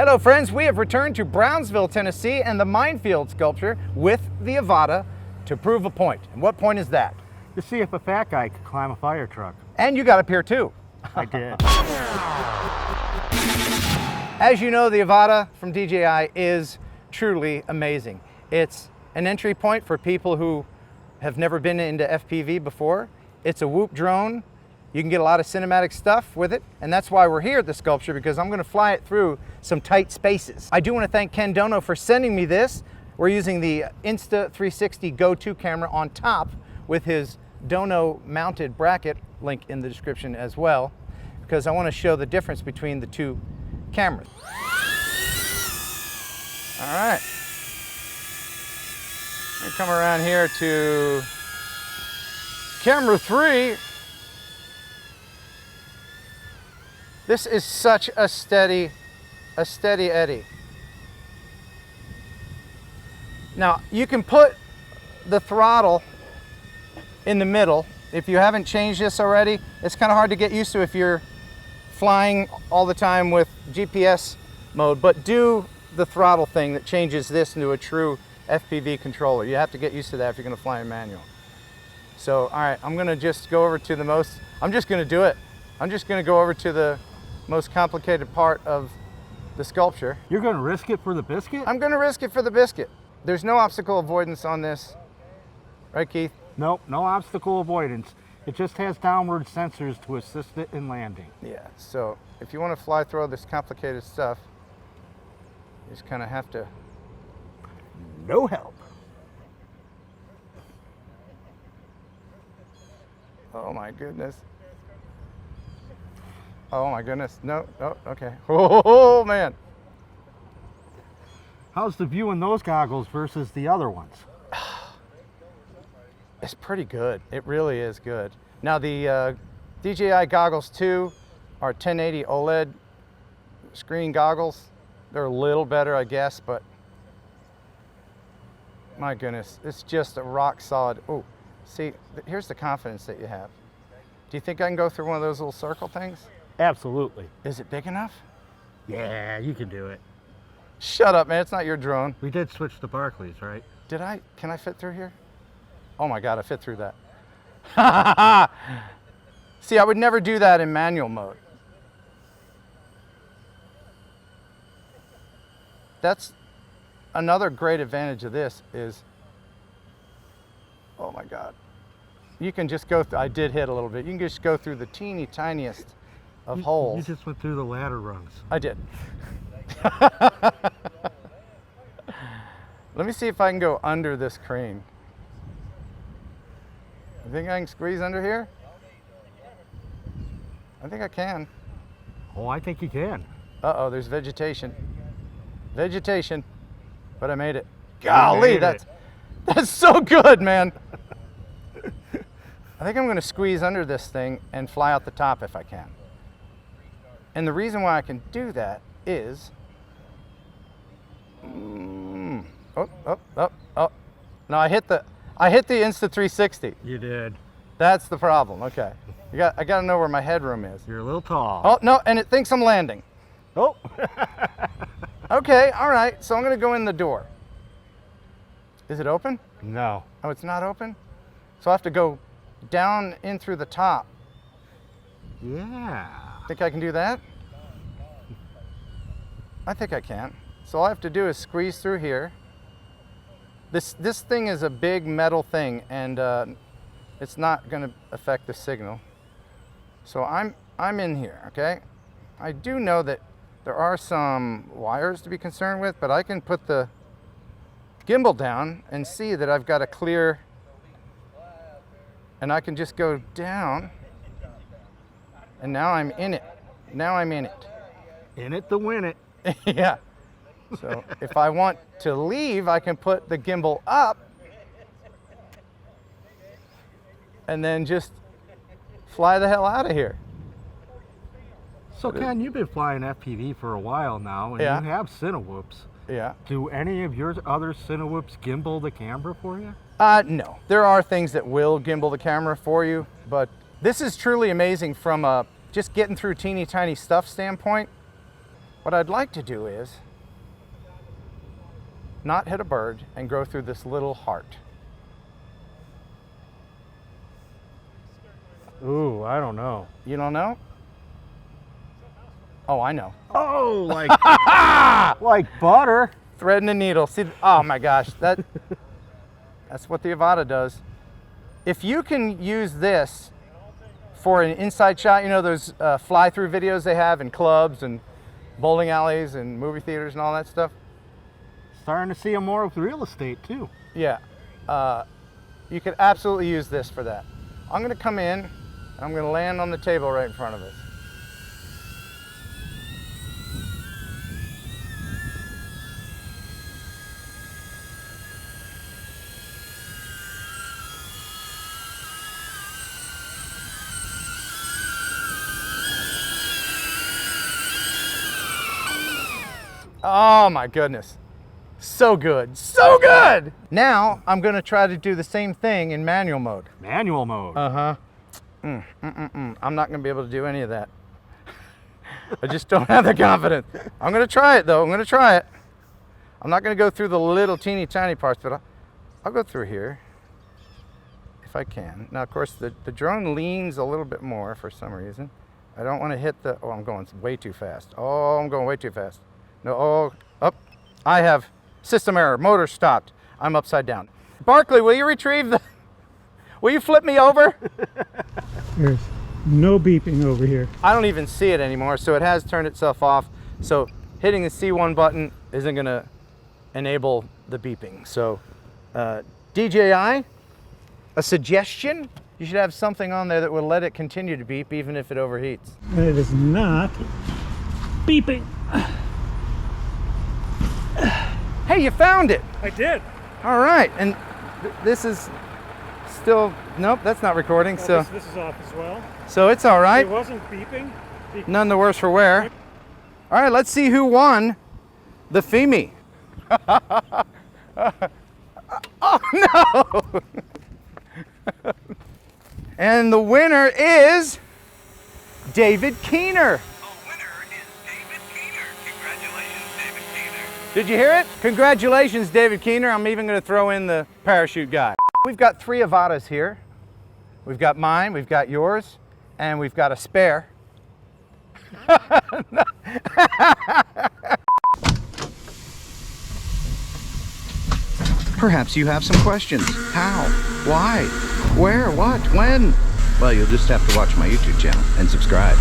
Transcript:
Hello friends, we have returned to Brownsville, Tennessee and the minefield sculpture with the Avata to prove a point. And what point is that? To see if a fat guy could climb a fire truck. And you got up here too. I did. As you know, the Avata from DJI is truly amazing. It's an entry point for people who have never been into FPV before. It's a whoop drone. You can get a lot of cinematic stuff with it, and that's why we're here at the sculpture, because I'm going to fly it through some tight spaces. I do want to thank Ken Dono for sending me this. We're using the Insta360 Go 2 camera on top with his Dono mounted bracket, link in the description as well, because I want to show the difference between the two cameras. All right. Let me come around here to camera 3. This is such a steady eddy. Now, you can put the throttle in the middle. If you haven't changed this already, it's kind of hard to get used to if you're flying all the time with GPS mode, but do the throttle thing that changes this into a true FPV controller. You have to get used to that if you're going to fly in manual. So, all right, I'm going to just go over to the most, I'm just going to do it. I'm just going to go over to the most complicated part of the sculpture. You're going to risk it for the biscuit? I'm going to risk it for the biscuit. There's no obstacle avoidance on this, right, Keith? Nope, no obstacle avoidance. It just has downward sensors to assist it in landing. Yeah, so if you want to fly through all this complicated stuff, you just kind of have to... No help. Oh my goodness. Oh my goodness, no, okay. Oh man. How's the view in those goggles versus the other ones? It's pretty good, it really is good. Now the DJI Goggles 2 are 1080 OLED screen goggles. They're a little better, I guess, but my goodness, it's just a rock solid. Oh, see, here's the confidence that you have. Do you think I can go through one of those little circle things? Absolutely. Is it big enough? Yeah, you can do it. Shut up, man, it's not your drone. We did switch to Barclays, right? Did I? Can I fit through here? Oh my God, I fit through that. See, I would never do that in manual mode. That's another great advantage of this is, oh my God. You can just go through, I did hit a little bit. You can just go through the teeny tiniest of holes. You just went through the ladder rungs. I did. Let me see if I can go under this crane. You think I can squeeze under here? I think I can. Oh, I think you can. Uh-oh, there's vegetation. Vegetation, but I made it. Golly, that's so good, man. I think I'm gonna squeeze under this thing and fly out the top if I can. And the reason why I can do that is, oh. No, I hit the Insta360. You did. That's the problem, okay. I gotta know where my headroom is. You're a little tall. Oh, no, and it thinks I'm landing. Oh. Okay, all right, so I'm gonna go in the door. Is it open? No. Oh, it's not open? So I have to go down in through the top. Yeah. Think I can do that? I think I can. So all I have to do is squeeze through here. This thing is a big metal thing, and it's not going to affect the signal. So I'm in here, okay? I do know that there are some wires to be concerned with, but I can put the gimbal down and see that I've got a clear, and I can just go down, and now I'm in it. Now I'm in it. In it to win it. Yeah. So if I want to leave, I can put the gimbal up and then just fly the hell out of here. So Ken, you've been flying FPV for a while now, and Yeah. you have Cinewhoops. Yeah. Do any of your other Cinewhoops gimbal the camera for you? No. There are things that will gimbal the camera for you, but this is truly amazing from a just getting through teeny tiny stuff standpoint. What I'd like to do is not hit a bird and go through this little heart. Ooh, I don't know. You don't know? Oh, I know. Oh, like like butter. Threading a needle. See, oh my gosh, that's what the Avata does. If you can use this for an inside shot, you know those fly-through videos they have in clubs and bowling alleys and movie theaters and all that stuff? Starting to see them more with real estate too. Yeah, you could absolutely use this for that. I'm gonna come in, and I'm gonna land on the table right in front of us. Oh my goodness. So good, so good! Now I'm gonna try to do the same thing in manual mode. Manual mode. Uh-huh. I'm not gonna be able to do any of that. I just don't have the confidence. I'm gonna try it though, I'm gonna try it. I'm not gonna go through the little teeny tiny parts, but I'll go through here if I can. Now of course the drone leans a little bit more for some reason. I don't wanna hit the, oh I'm going way too fast. Oh, I'm going way too fast. No, oh, up. I have system error, motor stopped. I'm upside down. Barkley, will you retrieve the, will you flip me over? There's no beeping over here. I don't even see it anymore, so it has turned itself off. So hitting the C1 button isn't gonna enable the beeping. So DJI, a suggestion, you should have something on there that will let it continue to beep even if it overheats. And it is not beeping. Hey, you found it. I did. All right, and this is still, nope, that's not recording. So this is off as well. So it's all right. It wasn't beeping. None the worse for wear. All right, let's see who won the FEMI. Oh no! And the winner is David Keener. Did you hear it? Congratulations, David Keener. I'm even going to throw in the parachute guy. We've got 3 Avatas here. We've got mine, we've got yours, and we've got a spare. Perhaps you have some questions. How? Why? Where? What? When? Well, you'll just have to watch my YouTube channel and subscribe.